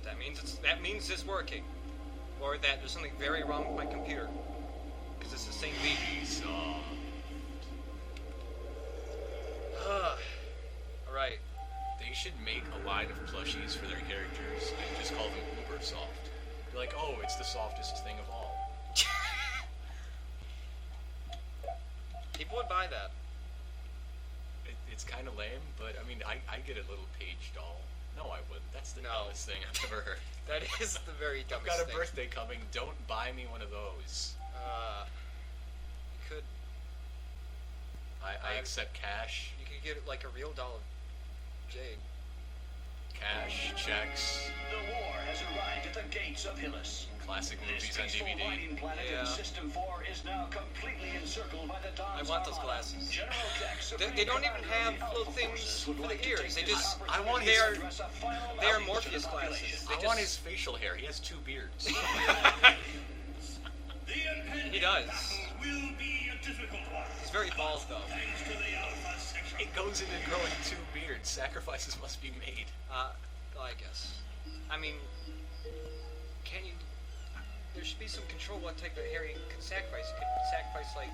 That means it's working. Or that there's something very wrong with my computer. Because it's the same beat. Alright. They should make a line of plushies for their characters and just call them uber soft. Be like, oh, it's the softest thing of all. People would buy that. It's kind of lame, but I mean, I get a little page doll. No, I wouldn't. That's the dumbest thing I've ever heard. That is the very dumbest thing. I've got a thing. birthday coming. Don't buy me one of those. You could. I accept cash. You could get like a real doll of Jade. Cash, checks. The war has arrived at the gates of Hillis. Classic movies on DVD. Planet in System 4 is now completely encircled by the Dawn's I want those glasses. They don't even have little things for the ears. They just. I want they are Morpheus glasses. I want his facial hair. He has 2 beards. He does. He's very bald though. It goes into growing 2 beards. Sacrifices must be made. I guess. I mean, can you? There should be some control what type of hair you can sacrifice. You could sacrifice like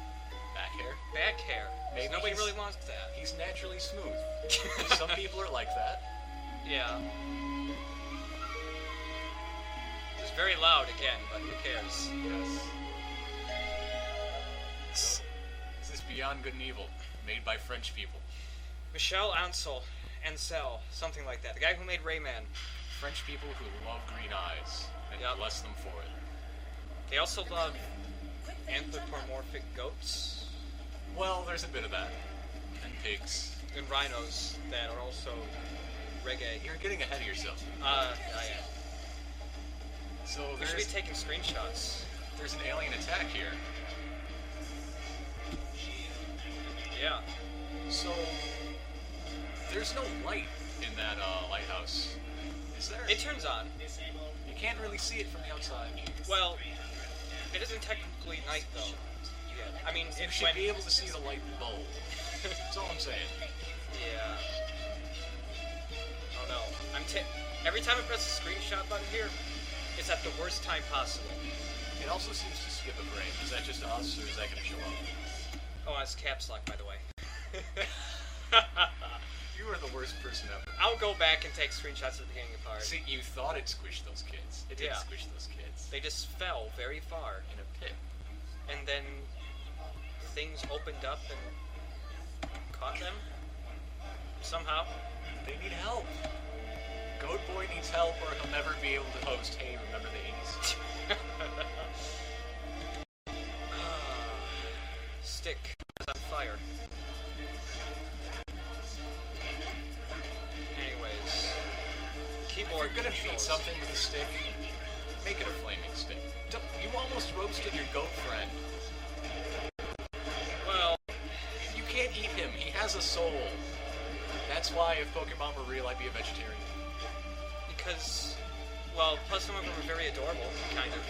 back hair. Back hair. Maybe nobody really wants that. He's naturally smooth. Some people are like that. Yeah. It's very loud again, but who cares? Yes. So, this is Beyond Good and Evil, made by French people. Michel Ancel, something like that. The guy who made Rayman. French people who love green eyes, and bless them for it. They also love anthropomorphic goats. Well, there's a bit of that. And pigs. And rhinos that are also reggae. You're getting ahead of yourself. I am. So we should be taking screenshots. There's an alien attack here. Yeah. So, there's no light in that lighthouse. Is there? It turns on. You can't really see it from the outside. Well, it isn't technically night though. Yeah. I mean, you should be able to see the light bulb. That's all I'm saying. Yeah. Oh no. Every time I press the screenshot button here, it's at the worst time possible. It also seems to skip a frame. Is that just us, or is that going to show up? Oh, it's caps lock, by the way. You are the worst person ever. I'll go back and take screenshots at the beginning of the part. See, you thought it squished those kids. It didn't squish those kids. They just fell very far. In a pit. And then things opened up and caught them. Somehow. They need help. Goat Boy needs help or he'll never be able to host Hey, Remember the 80s? Stick is on fire. Anyways, keyboard. If you're gonna beat something with a stick, make it a flaming stick. You almost roasted your goat friend. Well, you can't eat him. He has a soul. That's why if Pokemon were real, I'd be a vegetarian. Because, well, plus some of them are very adorable, kind of.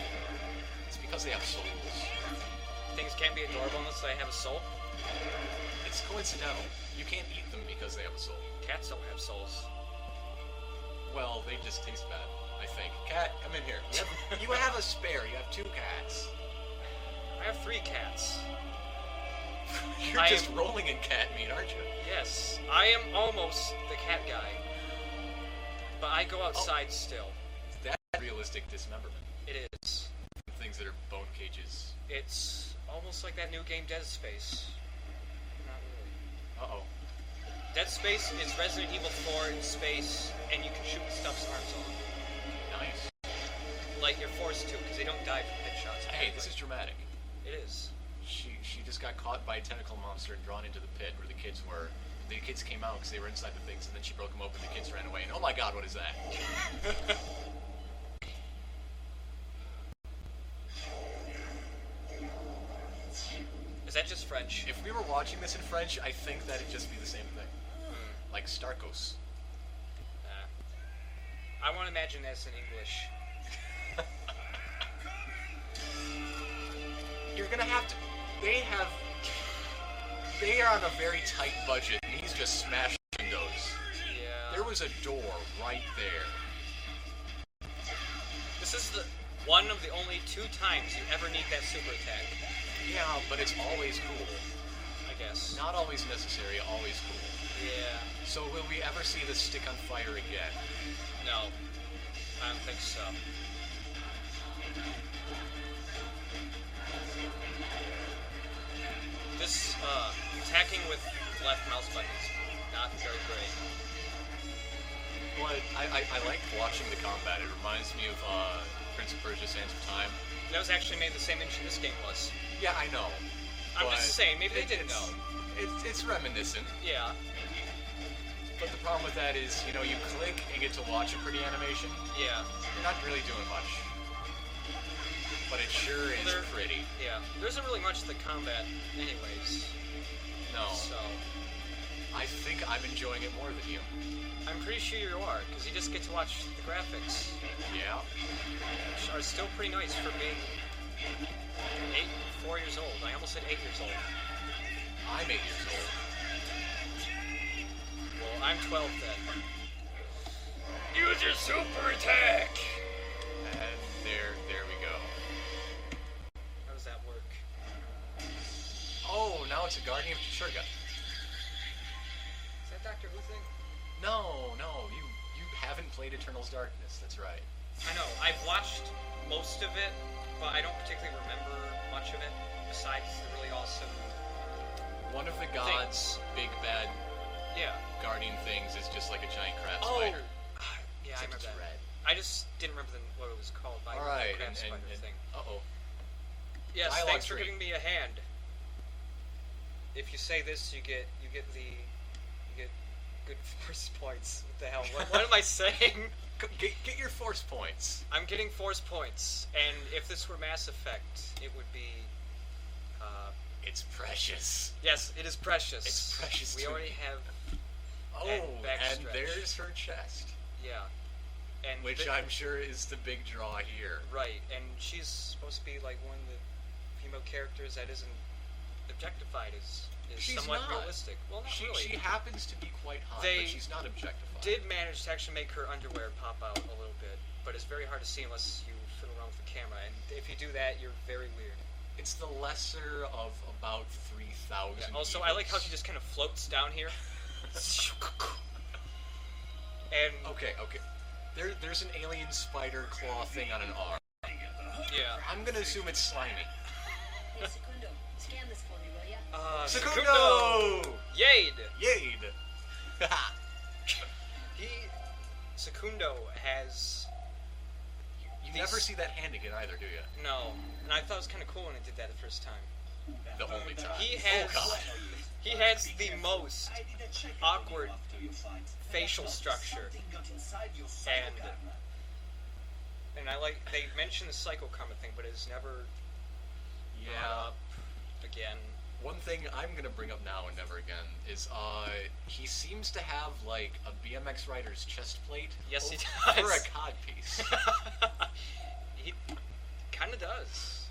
It's because they have souls. Things can't be adorable unless they have a soul? It's coincidental. You can't eat them because they have a soul. Cats don't have souls. Well, they just taste bad, I think. Cat, come in here. You have a spare. You have 2 cats. I have 3 cats. You're just rolling in cat meat, aren't you? Yes. I am almost the cat guy. But I go outside still. That's realistic dismemberment. It is. Things that are bone cages. It's almost like that new game Dead Space. Not really. Uh-oh. Dead Space is Resident Evil 4 in space, and you can shoot stuff's arms off. Nice. Like, you're forced to, because they don't die from headshots. Hey, this is dramatic. It is. She just got caught by a tentacle monster and drawn into the pit where the kids were. The kids came out because they were inside the things, and then she broke them open, the kids ran away, and oh my god, what is that? Is that just French? If we were watching this in French, I think that'd just be the same thing. Like Starkos. I want to imagine this in English. You're gonna have to... They are on a very tight budget, and he's just smashing windows. Yeah. There was a door right there. This is the one of the only 2 times you ever need that super attack, Yeah, but it's always cool. I guess. Not always necessary, always cool. Yeah. So will we ever see this stick on fire again? No. I don't think so. This, attacking with left mouse button is not very great. But I like watching the combat. It reminds me of Prince of Persia: Sands of Time. That was actually made the same engine this game was. Yeah, I know. I'm but just saying, maybe they didn't know. It's reminiscent. Yeah. But the problem with that is, you know, you click and get to watch a pretty animation. Yeah. You're not really doing much. But it sure is pretty. Yeah. There isn't really much to the combat anyways. No. So. I think I'm enjoying it more than you. I'm pretty sure you are, because you just get to watch the graphics. Yeah. Which are still pretty nice for being 4 years old. I almost said 8 years old. I'm 8 years old. Well, I'm 12 then. Use your super attack! And there we go. How does that work? Oh, now it's a Guardian of Chishurga. Is that Doctor Who thing? No, you haven't played Eternal's Darkness. That's right. I know. I've watched most of it, but I don't particularly remember much of it, besides the really awesome... One of the gods' big bad guardian things is just like a giant crab spider. Yeah, I remember Except it's that. red. I just didn't remember what it was called. All right, crab spider thing. Uh-oh. Yes, Dialogue thanks for tree. giving me a hand. If you say this, you get good force points. What the hell? What am I saying? Get your force points. I'm getting force points, and if this were Mass Effect, it would be. It's precious. Yes, it is precious. It's precious We to already me. have. Oh, and backstretch. there's her chest. Yeah. And Which I'm sure is the big draw here. Right, and she's supposed to be like one of the female characters that isn't objectified, is She's somewhat not. realistic. Well, not really. She happens to be quite hot, They but she's not objectified. Did manage to actually make her underwear pop out a little bit, but it's very hard to see unless you fiddle around with the camera, and if you do that, you're very weird. It's the lesser of about 3,000 Yeah, also, I like how she just kind of floats down here. And Okay. There's an alien spider claw thing on an arm. yeah. I'm gonna assume it's slimy. Hey, Secundo, scan this for me, will ya? Secundo! Yade! Yade! Secundo has... You These- never see that hand again either, do you? No. And I thought it was kind of cool when it did that the first time. The only time. He has... Oh, God. He has the most awkward facial structure. And I like... They mentioned the Psycho Karma thing, but it's never brought Yeah. up again. One thing I'm gonna bring up now and never again is he seems to have like a BMX rider's chest plate. Yes, he For does. a codpiece. He kind of does.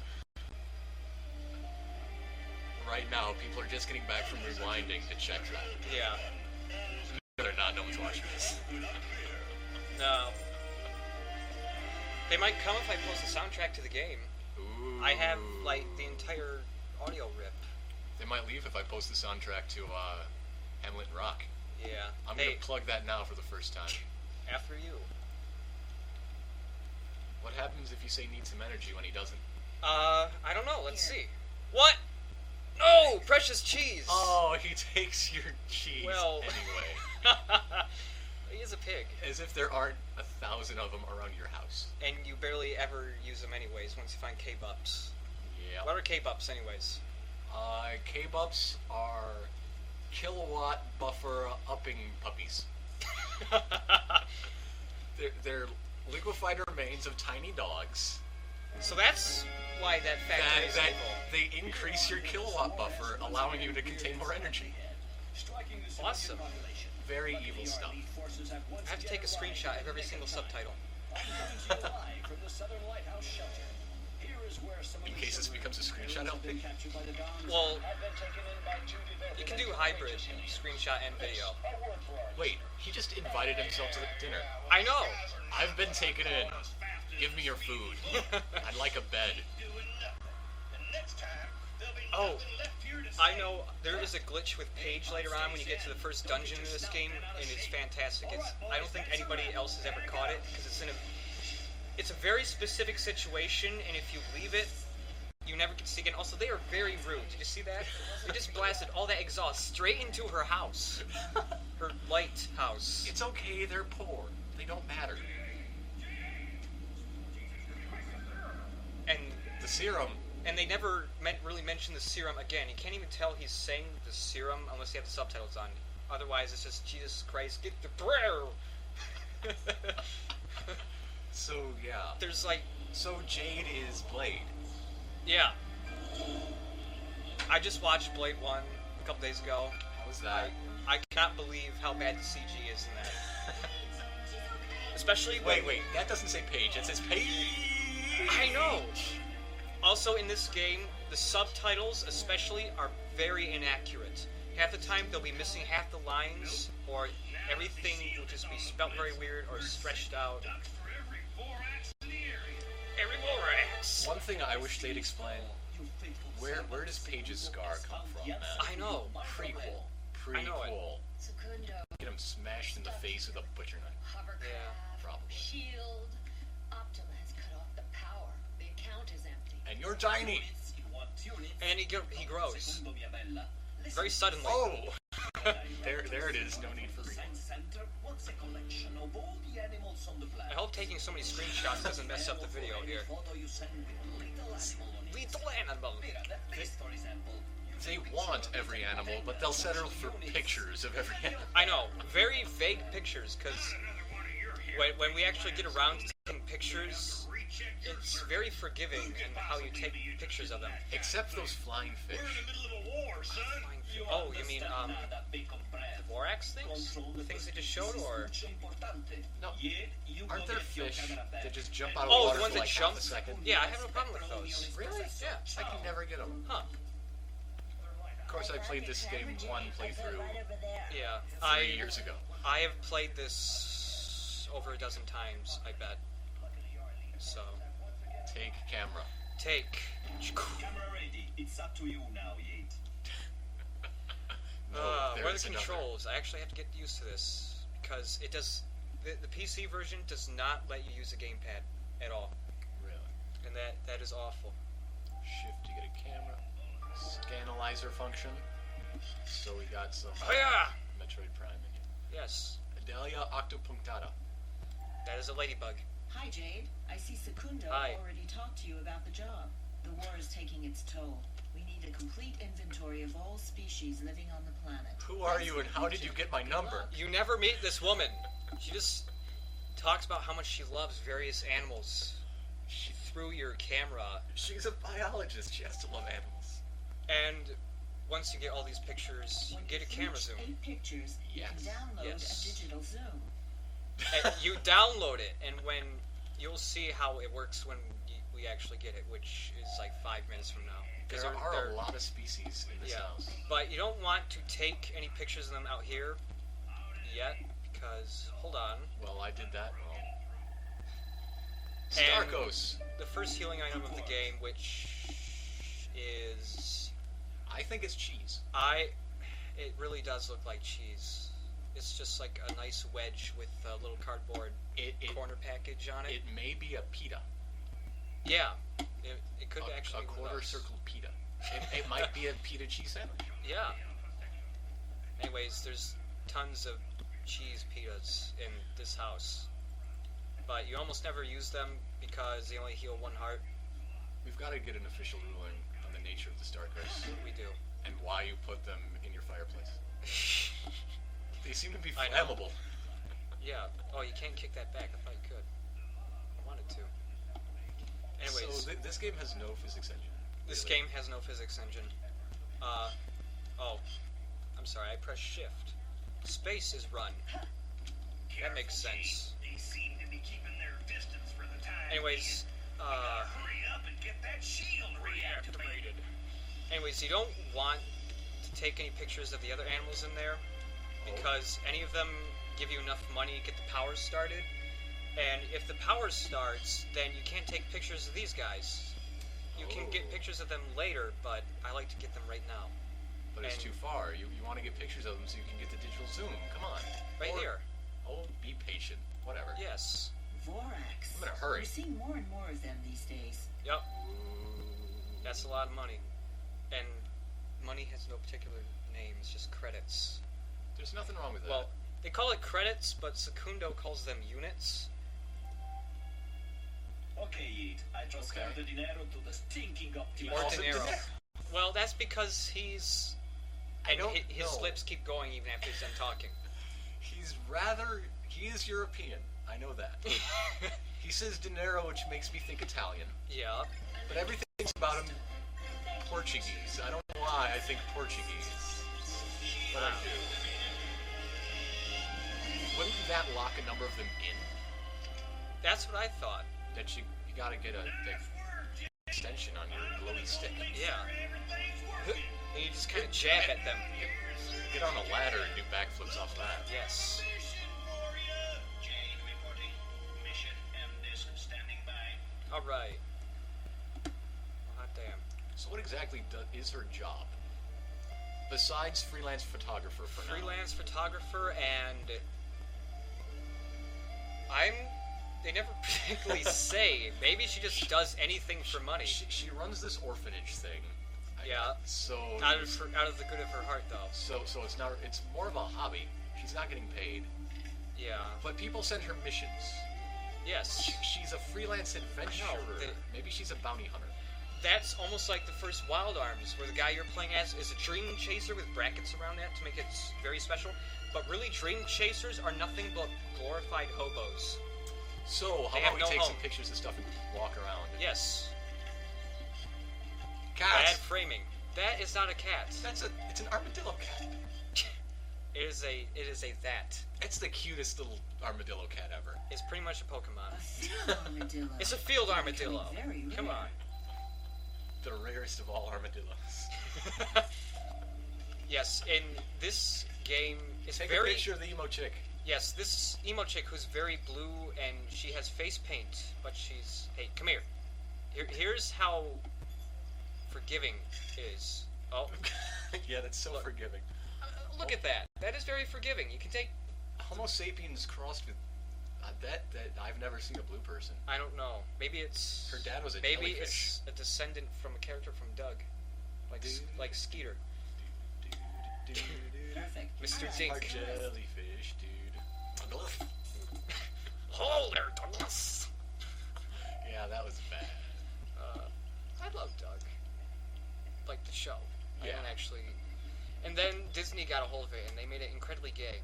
Right now, people are just getting back from rewinding to check that. Yeah. Whether or not no one's watching this. No. They might come if I post the soundtrack to the game. Ooh. I have, like, the entire audio rip. They might leave if I post the soundtrack to Hamlet and Rock. Yeah. I'm Hey, gonna plug that now for the first time. after you. What happens if you say need some energy when he doesn't? I don't know. Let's see. What? No! Precious cheese! Oh, he takes your cheese Well- anyway. He is a pig. As if there aren't 1,000 of them around your house. And you barely ever use them anyways once you find K-Bups. Yeah. What are K-Bups anyways? K-Bups are kilowatt buffer upping puppies. They're liquefied remains of tiny dogs. So that's why that factor is That evil. they increase your kilowatt buffer, allowing you to contain more energy. Awesome. Very evil stuff. I have to take a screenshot of every single subtitle. In case this becomes a screenshot LP. Well, you can do hybrid screenshot and video. Wait, he just invited himself to the dinner. I know. I've been taken in. Give me your food. I'd like a bed. Oh, I know there is a glitch with Paige later on when you get to the first dungeon in this game, and it's fantastic. I don't think anybody else has ever caught it because it's a very specific situation, and if you leave it, you never get to see again. Also, they are very rude. Did you see that? They just blasted all that exhaust straight into her house, her lighthouse. It's okay. They're poor. They don't matter. And the serum. And they never really mention the serum again. You can't even tell he's saying the serum unless you have the subtitles on. Otherwise, it's just, Jesus Christ, get the prayer! So, yeah. There's like... So, Jade is Blade. Yeah. I just watched Blade 1 a couple days ago. How was that? I cannot believe how bad the CG is in that. Especially when... Wait, that doesn't say Paige. It says Paige! I know! Also, in this game, the subtitles, especially, are very inaccurate. Half the time, they'll be missing half the lines, or everything will just be spelt very weird or stretched out. Every Vorax! One thing I wish they'd explain, where does Paige's scar come from, man? I know. Pretty cool. Pretty cool. Get him smashed in the face with a butcher knife. Yeah. Probably. Shield. Optima has cut off the power. The account is empty. And you're tiny. And he grows. Very suddenly. Oh! there it is. No need for reading. I hope taking so many screenshots doesn't mess up the video here. Lethal animal. They want every animal, but they'll settle for pictures of every animal. I know. Very vague pictures, because when we actually get around to taking pictures, it's very forgiving in how you take pictures of them. Except those flying fish. Oh, you mean, the Vorax things? The things they just showed, or? No. Aren't there fish that just jump out of the water ones for that like jump? half a second? Yeah, I have no problem with those. Really? Yeah. I can never get them. Huh. Of course, I played this game one playthrough Yeah. 3 years ago. I have played this over a dozen times, I bet. So. Take camera. Take. Camera ready. It's up to you now, Yate. Where are the controls? I actually have to get used to this because it does. The PC version does not let you use the gamepad at all, Really? and that is awful. Shift to get a camera. Scanalyzer function. So we got some Oh yeah! Metroid Prime in here. Yes, Adelia octopunctata. that is a ladybug. Hi, Jade. I see Secundo Hi. already talked to you about the job. The war is taking its toll. We need a complete inventory of all species living on the planet. Who are you and how did you get my number? You never meet this woman. She just talks about how much she loves various animals. She threw your camera, She's a biologist. She has to love animals. and once you get all these pictures, you When get a you camera finish zoom. 8 pictures, you Yes. can download Yes. a digital zoom. And you download it, and when you'll see how it works when we actually get it, which is like 5 minutes from now. 'Cause There are they're- a lot of species in this Yeah, house. but you don't want to take any pictures of them out here yet, because hold on. Well, I did that wrong. And Starkos. the first healing item of the game, which is I think it's cheese. it really does look like cheese. It's just like a nice wedge with a little cardboard corner package on it. It may be a pita. Yeah, it could A actually be one of quarter those. circle pita. It might be a pita cheese sandwich. Yeah. Anyways, there's tons of cheese pitas in this house, but you almost never use them because they only heal 1 heart. We've got to get an official ruling on the nature of the Starkos We do. and why you put them in your fireplace. They seem to be I know. flammable. Yeah. Oh, you can't kick that back. I thought you could. I wanted to. Anyways, So this game has no physics engine. this really. game has no physics engine. Oh, I'm sorry. I pressed shift. Space is run. That makes sense. They seem to be keeping their distance for the time. Anyways, Hurry up and get that shield reactivated. Anyways, you don't want to take any pictures of the other animals in there because any of them give you enough money to get the powers started, And if the power starts, then you can't take pictures of these guys. You can get pictures of them later, but I like to get them right now. But it's too far. You want to get pictures of them so you can get the digital zoom. Come on. Right here. Oh, be patient. Whatever. Yes. Vorax. I'm in a hurry. We're seeing more and more of them these days. Yep. That's a lot of money. And money has no particular name. It's just credits. There's nothing wrong with that. Well, they call it credits, but Secundo calls them units. Okay, Yeet. I transfer the dinero to the stinking Or optimal. dinero. Well, that's because he's... And his lips keep going even after he's done talking. He is European. I know that. He says dinero, which makes me think Italian. Yeah. But everything's about him Portuguese. I don't know why I think Portuguese. But I do. Wouldn't that lock a number of them in? That's what I thought. That you gotta get a extension on your glowy stick. Yeah. And you just kind of jab at them. Get on a ladder and do backflips off that. Yes. Alright. Hot damn. So what exactly is her job? Besides freelance photographer for now. Freelance photographer, and they never particularly say. Maybe she just does anything for money. She runs this orphanage thing. Yeah. So out of the good of her heart, though. So it's more of a hobby. She's not getting paid. Yeah. But people send her missions. Yes. She's a freelance adventurer. Maybe she's a bounty hunter. That's almost like the first Wild Arms, where the guy you're playing as is a dream chaser with brackets around that to make it very special. But really, dream chasers are nothing but glorified hobos. So, how about we take some pictures of stuff and walk around? Yes. Cats. Bad framing. That is not a cat. It's an armadillo cat. It is a that. It's the cutest little armadillo cat ever. It's pretty much a Pokemon. A field armadillo. It's a field armadillo. Very rare. Come on. The rarest of all armadillos. Yes, in this game, it's Take very... a picture of the emo chick. Yes, this emo chick who's very blue and she has face paint, but she's... Hey, come here. Here's how forgiving is. Oh. Yeah, that's so forgiving. Look at that. That is very forgiving. You can take... Homo sapiens crossed with... that I've never seen a blue person. I don't know. Maybe it's... Her dad was a Maybe jellyfish. it's a descendant from a character from Doug. Like Skeeter. Perfect. Mr. All Dink. Our jellyfish, dude. Hold there, Douglas! Yeah, that was bad. I love Doug. Like the show. I Yeah. don't actually... And then Disney got a hold of it, and they made it incredibly gay.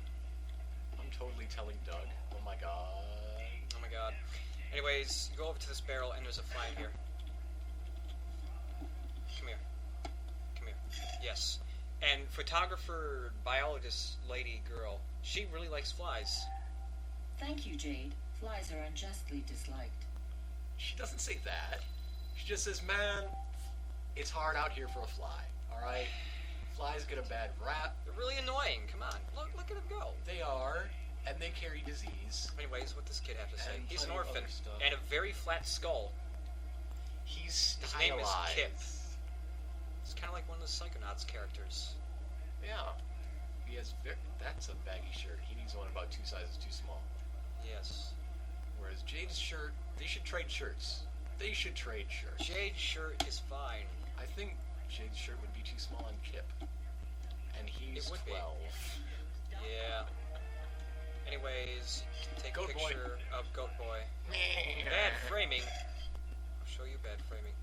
I'm totally telling Doug. Oh my god. Oh my god. Anyways, you go over to this barrel, and there's a fly in here. Come here. Come here. Yes. And photographer, biologist, lady, girl, she really likes flies. Thank you, Jade. Flies are unjustly disliked. She doesn't say that. She just says, man, it's hard out here for a fly. Alright? Flies get a bad rap. They're really annoying. Come on. Look at them go. They are, and they carry disease. Anyways, what does this kid have to say? And He's an plenty of orphan other stuff. and a very flat skull. He's His name is stylized. Kip. It's kind of like one of the Psychonauts characters. Yeah. He has that's a baggy shirt. He needs one about 2 sizes too small. Yes. Whereas Jade's shirt, they should trade shirts. They should trade shirts. Jade's shirt is fine. I think Jade's shirt would be too small on Kip. And he's It would be. 12. Yeah. Anyways, take Goat a boy. picture of Goat Boy. Bad framing. I'll show you bad framing.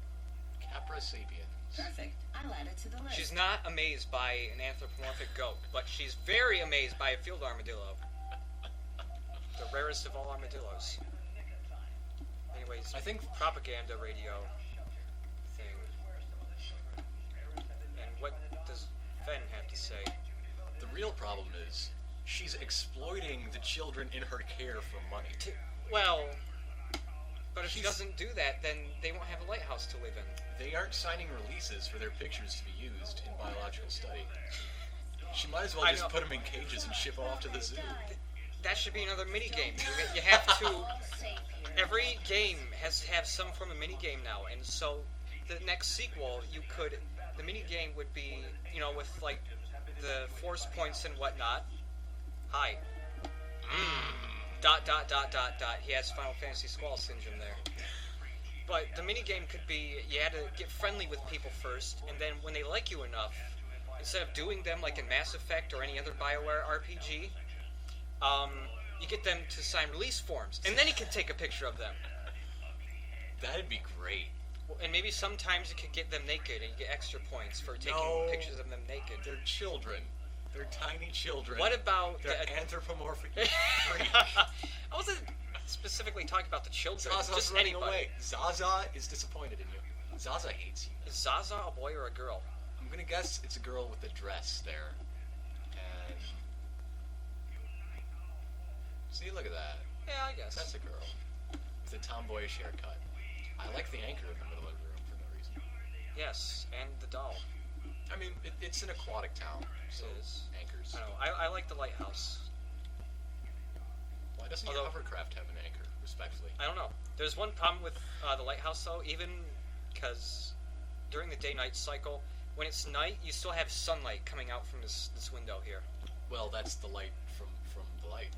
Capra sapiens. Perfect. I'll add it to the list. She's not amazed by an anthropomorphic goat, but she's very amazed by a field armadillo. The rarest of all armadillos. Anyways, I think propaganda radio thing. And what does Fen have to say? the real problem is she's exploiting the children in her care for money. Well, but if she doesn't do that, then they won't have a lighthouse to live in. They aren't signing releases for their pictures to be used in biological study. She might as well I just know. put them in cages and ship them off to the zoo. that should be another mini game. You have to. All safe here. Every game has to have some form of mini game now, and so the next sequel, the mini game would be, with like the force points and whatnot. Hi. Dot. He has Final Fantasy Squall syndrome there. But the mini game could be you had to get friendly with people first, and then when they like you enough, instead of doing them like in Mass Effect or any other BioWare RPG, you get them to sign release forms, and then you can take a picture of them. That'd be great. And maybe sometimes you could get them naked, and you get extra points for taking pictures of them naked. They're children. They're tiny children. What about They're anthropomorphic? I wasn't specifically talking about the children. Zaza's just running anybody. away. Zaza is disappointed in you. Zaza hates you. Is Zaza a boy or a girl? I'm gonna guess it's a girl with a dress there. And see, look at that. Yeah, I guess. That's a girl with a tomboyish haircut. I like the anchor in the middle of the room for no reason. Yes, and the doll. I mean, it's an aquatic town, so It is. anchors. I don't know. I like the lighthouse. Why doesn't Although- your hovercraft have an anchor, respectfully? I don't know. There's one problem with the lighthouse, though, even because during the day-night cycle, when it's night, you still have sunlight coming out from this window here. Well, that's the light from the light.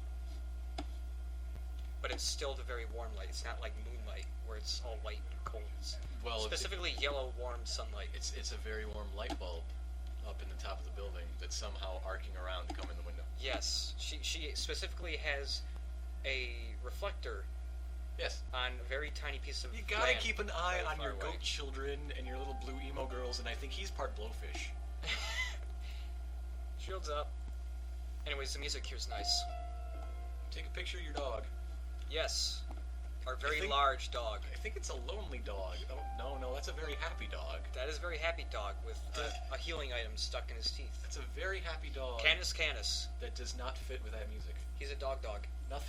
But it's still the very warm light. It's not like moonlight, where it's all white and cold. It's Well, specifically yellow, warm sunlight. it's a very warm light bulb up in the top of the building that's somehow arcing around to come in the window. Yes, she specifically has a reflector Yes. on a very tiny piece of You gotta land keep an eye very on far your away. goat children and your little blue emo girls, and I think he's part blowfish. Shields up. Anyways, the music here's nice. Take a picture of your dog. Yes, our very think- large dog. I think it's a lonely dog. Oh, no, that's a very happy dog. That is a very happy dog with a healing item stuck in his teeth. That's a very happy dog Canis. that does not fit with that music. He's a dog. Nothing.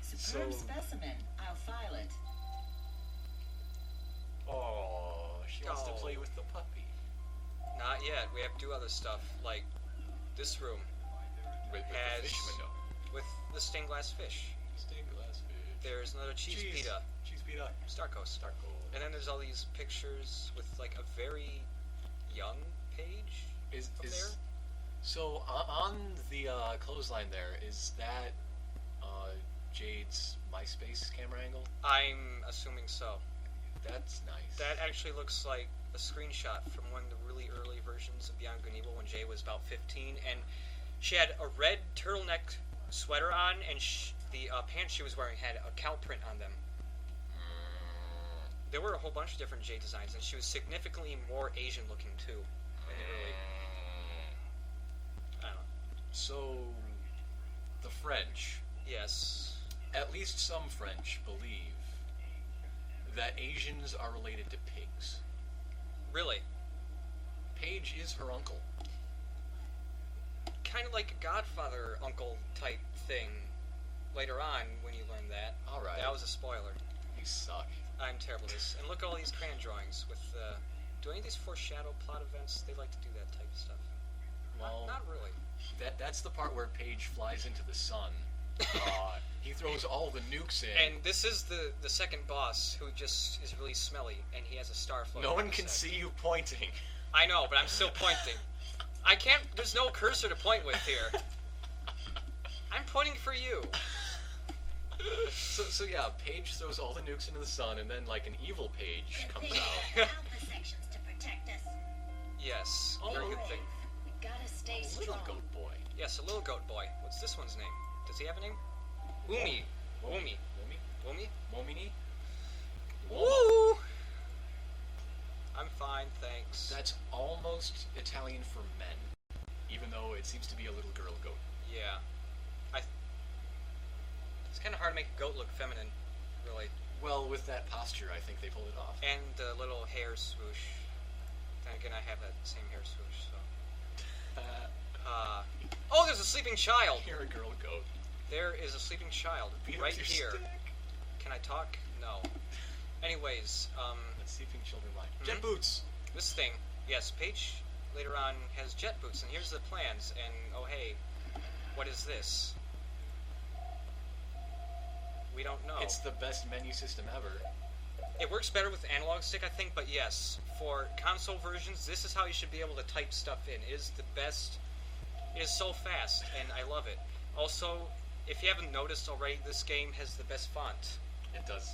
Superb So- specimen. I'll file it. Oh, she wants to Oh. play with the puppy. Not yet. We have to do other stuff, like this room With the Has- fish window. with the stained glass fish. Stained glass fish. There's another cheese pita, Cheese pita. Starkos. Starco. And then there's all these pictures with like a very young page Is up there. So on the clothesline there, is that Jade's MySpace camera angle? I'm assuming so. That's nice. That actually looks like a screenshot from one of the really early versions of Beyond Good and Evil when Jay was about 15, and she had a red turtleneck sweater on, and the pants she was wearing had a cow print on them. There were a whole bunch of different Jay designs, and she was significantly more Asian looking too. In the early, I don't know. So the French, Yes. at least some French, believe that Asians are related to pigs. Really. Paige is her uncle. Kind of like a Godfather uncle type thing later on when you learn that. All right. That was a spoiler. You suck. I'm terrible at this. And look at all these crayon drawings with do any of these foreshadow plot events? They like to do that type of stuff. Well, Not really. that's the part where Paige flies into the sun. He throws all the nukes in. And this is the second boss who just is really smelly, and he has a star floating. no on one his can head. see you pointing. I know, but I'm still pointing. I can't. There's no cursor to point with here. I'm pointing for you. So yeah, Paige throws all the nukes into the sun, and then like an evil Paige comes out. Alpha sections to protect us. Yes, Oh, very good okay. thing. We gotta stay Little strong. goat boy. Yes, a little goat boy. What's this one's name? Does he have a name? Umi. Umi. Momi? Umi. Momini? Woo! I'm fine, thanks. That's almost Italian for men, even though it seems to be a little girl goat. Yeah. It's kind of hard to make a goat look feminine, really. Well, with that posture, I think they pulled it off. And the little hair swoosh. Then again, I have that same hair swoosh, so. Oh, there's a sleeping child! You're a girl goat. There is a sleeping child Beat up right your here. stick. Can I talk? No. Anyways, Let's see if children lie. Mhm. Jet boots. this thing. Yes, Paige later on has jet boots, and here's the plans. And oh hey, What is this? We don't know. It's the best menu system ever. It works better with analog stick, I think, but yes, for console versions, this is how you should be able to type stuff in. It is the best. It is so fast, and I love it. Also, if you haven't noticed already, this game has the best font. It does.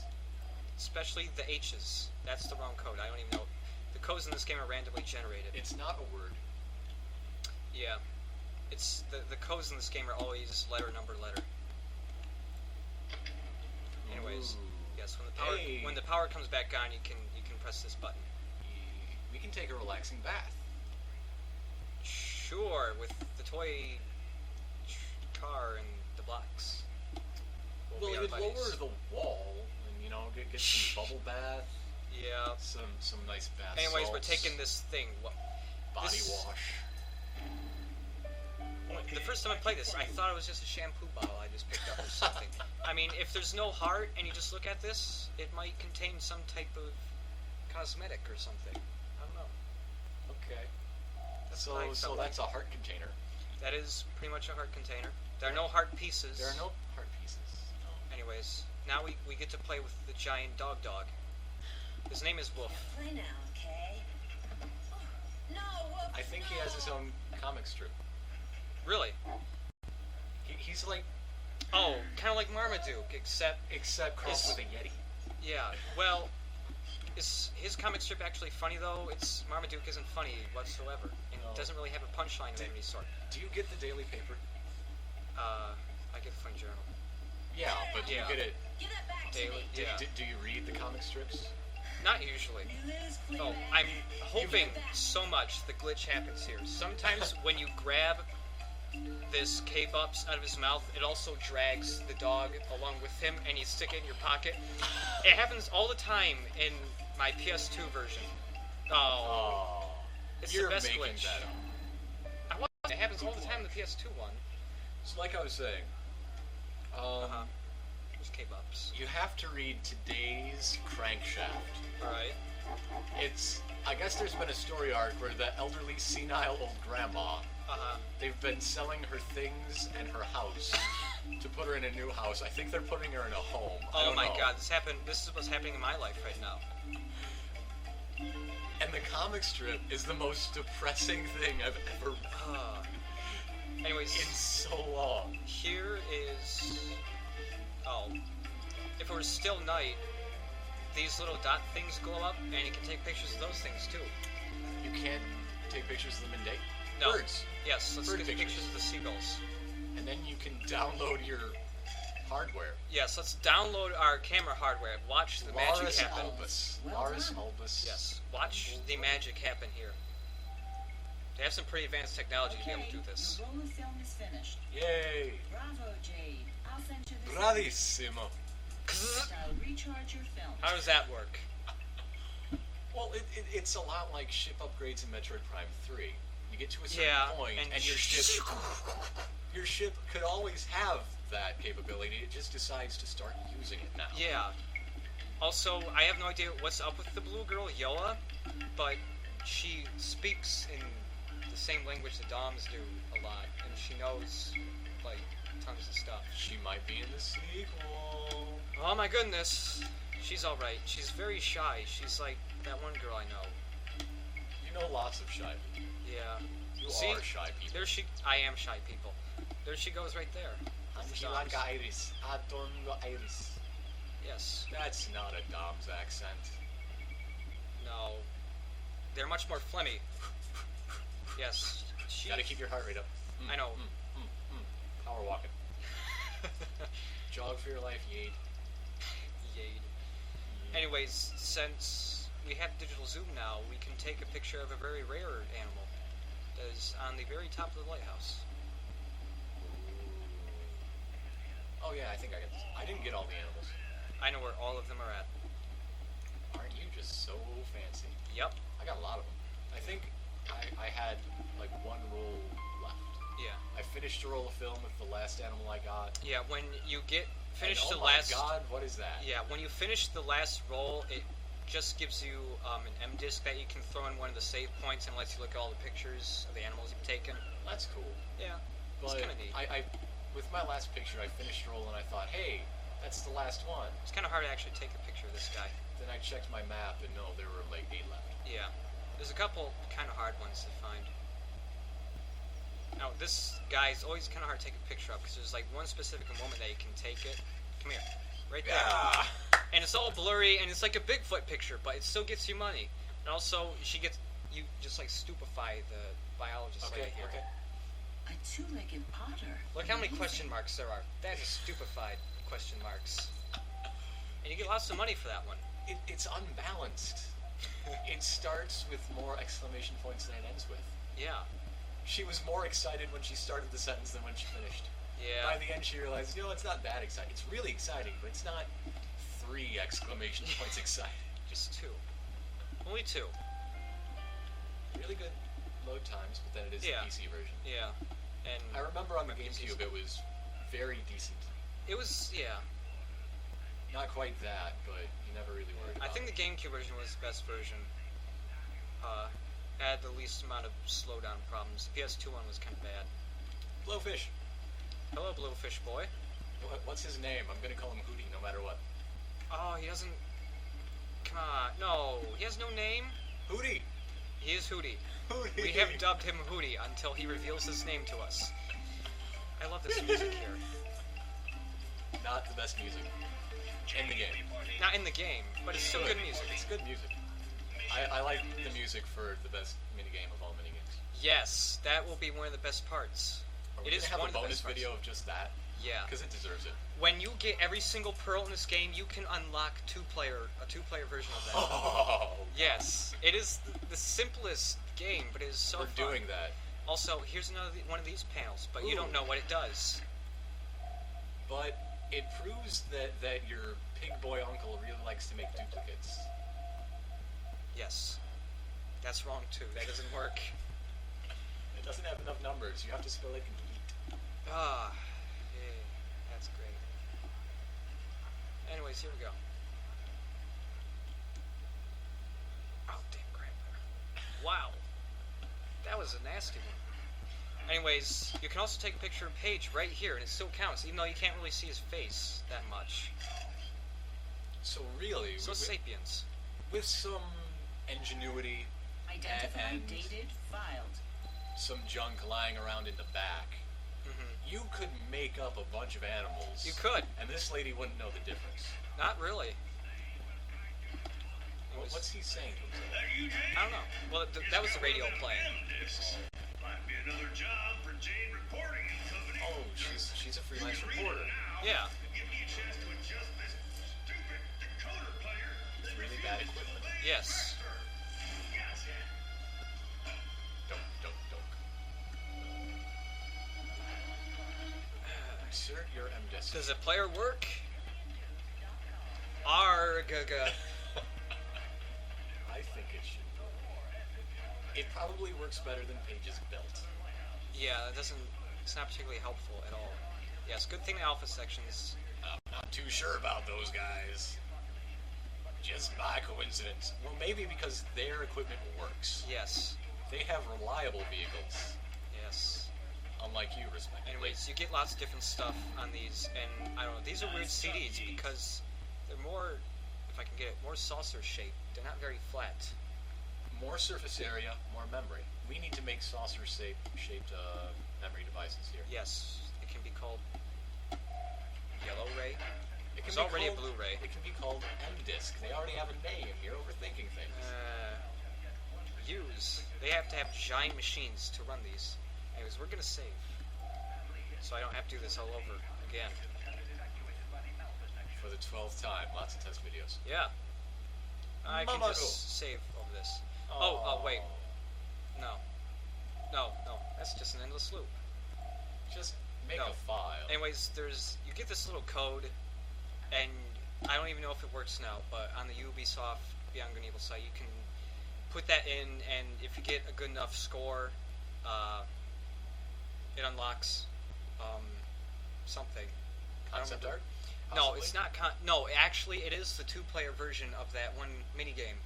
Especially the H's. That's the wrong code. I don't even know. The codes in this game are randomly generated. It's not a word. Yeah. It's the codes in this game are always letter, number, letter. Anyways, Ooh. yes, Hey. when the power comes back on, you can press this button. We can take a relaxing bath. Sure, with the toy car and the blocks. Well, be it our would buddies. lower the wall, and get some bubble bath, Yeah. some nice bath Anyways, we're salts, taking this thing. body this- wash. The first time I played this, I thought it was just a shampoo bottle I just picked up or something. I mean, if there's no heart and you just look at this, it might contain some type of cosmetic or something. I don't know. Okay. That's what I So felt that's a heart container. That is pretty much a heart container. There are no heart pieces. There are no heart pieces. No. Anyways, now we get to play with the giant dog. His name is Wolf. Play now, okay? No, Wolf, I think he has his own comic strip. Really? He's like, Oh, kind of like Marmaduke, except crossed Is- with a Yeti. yeah. Well, is his comic strip actually funny though? Marmaduke isn't funny whatsoever, and No. doesn't really have a punchline of any sort. Do you get the daily paper? I get the Funny Journal. Yeah, but do Yeah. you get it? give that back to Daily, me. yeah. Do you read the comic strips? Not usually. Oh, I'm hoping so much the glitch happens here. Sometimes when you grab this K-Bups out of his mouth, it also drags the dog along with him, and you stick it in your pocket. It happens all the time in my PS2 version. Oh, it's you're the best making glitch. that up. I want it happens all the time in the PS2 one. So like I was saying, There's K-Bups. you have to read today's Crankshaft. Alright. I guess there's been a story arc where the elderly senile old grandma, they've been selling her things and her house to put her in a new house. I think they're putting her in a home. I Oh don't my know. god, this is what's happening in my life right now. And the comic strip is the most depressing thing I've ever read Anyways, in so long. here is... Oh. If it were still night, these little dot things glow up, and you can take pictures of those things too. You can't take pictures of them in day? No. Birds. Yes, let's Bird get pictures. pictures of the seagulls. And then you can download your hardware. Yes, let's download our camera hardware. Watch the magic Laris happen. Albus. Well Laris done. Albus. Yes, watch the magic happen here. They have some pretty advanced technology to be able to do this. Your roll of film is finished. Yay! Bravo, Jade. I'll send you this. Bravissimo. I'll recharge your film. How does that work? Well, it's a lot like ship upgrades in Metroid Prime 3. You get to a certain Yeah, point, and your ship could always have that capability. It just decides to start using it now. Yeah. Also, I have no idea what's up with the blue girl, Yoa, but she speaks in the same language the Doms do a lot, and she knows, like, tons of stuff. She might be in the sequel. Oh my goodness. She's alright. She's very shy. She's like that one girl I know. You know lots of shy people. Yeah. You See? are shy people. There she... I am shy people. There she goes right there. That's the Doms. Iris. Adongo Iris. Yes. That's not a Dom's accent. No. They're much more phlegmy. Yes. She... Gotta keep your heart rate up. I know. Power walking. Jog for your life, Yade. Yade. Anyways, since we have digital zoom now, we can take a picture of a very rare animal that is on the very top of the lighthouse. Oh yeah, I think I got this. I didn't get all the animals. I know where all of them are at. Aren't you just so fancy? Yep. I got a lot of them. I think I had like one roll left. Yeah. I finished a roll of film with the last animal I got. Yeah, when you finish and, the oh last... my god, what is that? Yeah, when you finish the last roll, it just gives you an M disc that you can throw in one of the save points and lets you look at all the pictures of the animals you've taken. That's cool. Yeah. But It's kind of neat. with my last picture, I finished roll and I thought, hey, that's the last one. It's kind of hard to actually take a picture of this guy. Then I checked my map and no, there were like 8 left. Yeah. There's a couple kind of hard ones to find. Now, this guy's always kind of hard to take a picture of because there's like one specific moment that you can take it. Come here. Right there. Yeah. And it's all blurry and it's like a Bigfoot picture, but it still gets you money. And also, you just like stupefy the biologist lady here. Okay. A two-legged otter. Look how many Amazing. question marks there are. That is stupefied question marks. And you get lots of money for that one. It's unbalanced. It starts with more exclamation points than it ends with. Yeah. She was more excited when she started the sentence than when she finished. Yeah. By the end, she realized, it's not that exciting. It's really exciting, but it's not 3 exclamation points exciting. Just 2. Only 2. Really good load times, but then it is Yeah. the PC version. Yeah. And I remember on the PC. GameCube it was very decent. It was, yeah. Not quite that, but you never really worried about I think it. the GameCube version was the best version. Had the least amount of slowdown problems. The PS2 one was kind of bad. Blowfish. Hello, Blowfish boy. What's his name? I'm gonna call him Hootie no matter what. Oh, he doesn't... Come on. No, he has no name. Hootie! He is Hootie. Hootie! We have dubbed him Hootie until he reveals his name to us. I love this music here. Not the best music in the game. Not in the game, but it's still good music. It's good music. I like the music for the best minigame of all minigames. Yes, that will be one of the best parts. Are we It is gonna have one a of the bonus best parts. video of just that? Yeah. Because it deserves it. When you get every single pearl in this game, you can unlock a two-player version of that. Oh! Yes, it is the simplest game, but it is so We're fun. doing that. Also, here's one of these panels, but you don't know what it does. But it proves that your pig boy uncle really likes to make duplicates. Yes. That's wrong, too. That doesn't work. It doesn't have enough numbers. You have to spell it complete. Ah, yeah, that's great. Anyways, here we go. Oh, damn crap. Wow. That was a nasty one. Anyways, you can also take a picture of Paige right here, and it still counts, even though you can't really see his face that much. So really, So Sapiens. with some ingenuity Identified, and dated, filed. some junk lying around in the back, you could make up a bunch of animals. You could. And this lady wouldn't know the difference. Not really. What's he saying to himself? I don't know. Well, that was the radio playing. Might be another job for Jane Reporting Company. Oh, she's a freelance reporter. Yeah. Give me a chance to adjust this stupid decoder player. With really bad equipment. Yes. Yes. Dunk. Insert your MDISC. Does the player work? Argaga. I think it should. It probably works better than Paige's belt. Yeah, it's not particularly helpful at all. Yes, good thing the alpha sections. I'm not too sure about those guys. Just by coincidence. Well, maybe because their equipment works. Yes. They have reliable vehicles, Yes. unlike you, respectively. Anyways, you get lots of different stuff on these, and I don't know, these are weird CDs because they're more, if I can get it, more saucer shaped. They're not very flat. More surface area, more memory. We need to make saucer-shaped memory devices here. Yes, it can be called Yellow Ray. It It's be already a called- Blu-ray. It can be called M-Disc. They already have a name. You're overthinking things. They have to have giant machines to run these. Anyways, we're gonna save. So I don't have to do this all over again. For the 12th time, lots of test videos. Yeah. I can Mamago. just save over this. Oh, wait. No, that's just an endless loop. Just make No. a file. Anyways, you get this little code, and I don't even know if it works now, but on the Ubisoft Beyond Good and Evil site, you can put that in, and if you get a good enough score, it unlocks something. I don't Concept remember. art? No, Possibly? it's not. No, actually, it is the two-player version of that one minigame,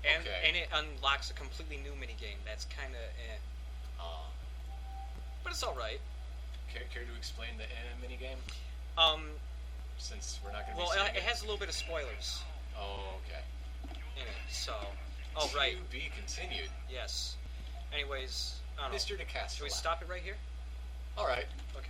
and Okay. and it unlocks a completely new minigame. That's kind of, but it's all right. Care to explain the minigame? Since we're not going to be Well, seeing it has a little bit of spoilers Oh, okay. in it, so... Oh, right. To be continued. Yes. Anyways, I don't know. Mr. DeCastro. Should we stop it right here? All right. Okay.